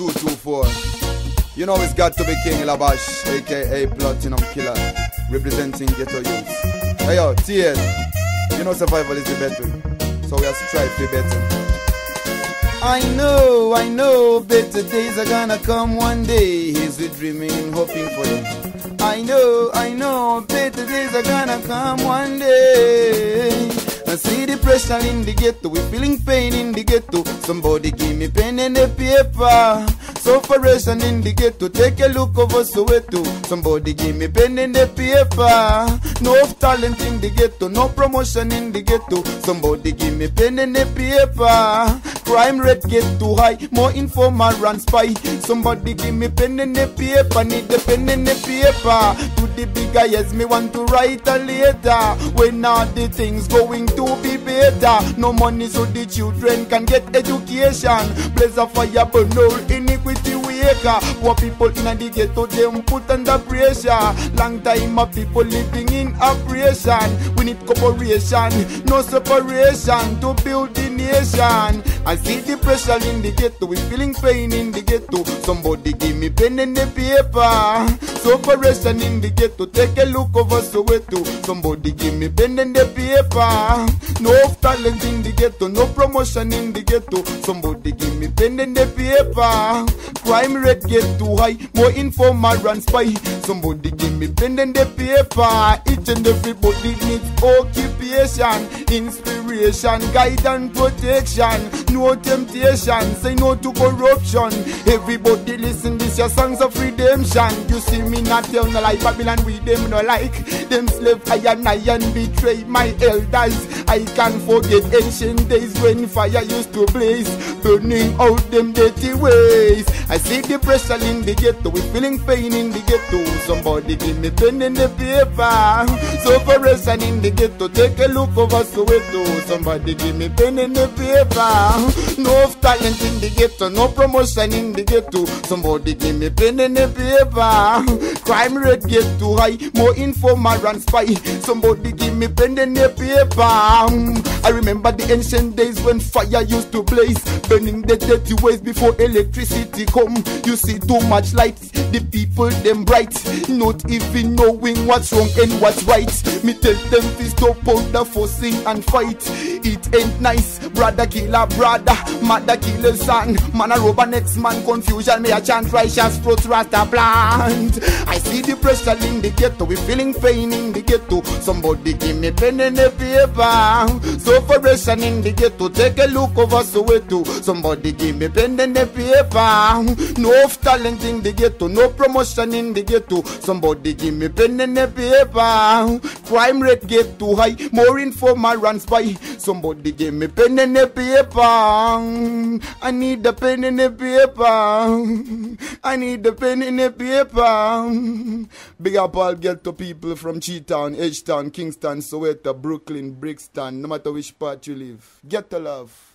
224. You know it's got to be King Labash, aka Platinum Killer, representing Ghetto Youth. Hey yo, TL, you know survival is the better, so we have to strive to be better. I know, better days are gonna come one day. Here's we dreaming and hoping for them. I know, better days are gonna come one day. I see the pressure in the ghetto, we feeling pain in the ghetto. Somebody give me pen and a paper. Sufferation in the ghetto, take a look over Soweto. Somebody give me pen and a paper. No talent in the ghetto, no promotion in the ghetto. Somebody give me pen and a paper. Crime rate get too high, more informer and spy. Somebody give me pen and a paper, need the pen and a paper. To the big guys, me want to write a letter. When all the things going to be better. No money so the children can get education. Blaze a fire burn all iniquity waker. Poor people in the ghetto, them put under pressure. Long time of people living in oppression. We need cooperation, no separation to build the nation. I see the pressure in the ghetto, we feeling pain in the ghetto. Somebody give me pen and a paper. Separation in the ghetto, take a look over Soweto. Somebody give me pen and a paper. No talent in the ghetto, no promotion in the ghetto. Somebody give me pen and a paper. Crime rate get too high, more informer and spy. Somebody give me pen and a paper. Each and everybody needs occupation, inspiration, guidance, protection. No temptation, say no to corruption. Everybody listen, this your songs of redemption. You see me not tell no lie, Babylon we them no like. Them slave I and betray my elders. I can't forget ancient days when fire used to blaze, burning out them dirty ways. I see the pressure in the ghetto, we feeling pain in the ghetto. Somebody give me pen and a paper. Separation in the ghetto, take a look over Soweto. Somebody give me pen and a paper. No talent in the ghetto, no promotion in the ghetto. Somebody give me pen and a paper. Crime rate get too high, more informer and spy. Somebody give me pen and a paper. I remember the ancient days when fire used to blaze, burning the dirty ways before electricity come. You see too much light, the people them bright, not even knowing what's wrong and what's right. Me tell them to stop all the fussing and fight. It ain't nice, brother kill a brother, mother kill a son. Man a rob a next man, confusion me a chant righteous fruits rasta plant. I see the pressure in the ghetto, we feeling pain in the ghetto. Somebody give me pen and a paper. Separation in the ghetto, take a look over Soweto. Somebody give me pen and a paper. No talent in the ghetto, no promotion in the ghetto. Somebody give me pen and a paper. Crime rate get too high, more informer and spy. Somebody give me pen and a paper. I need the pen and a paper. I need the pen and a paper. Big up all ghetto people from Cheetown, H-Town, Kingston, Soweto, Brooklyn, Brixton, no matter which part you live. Get the love.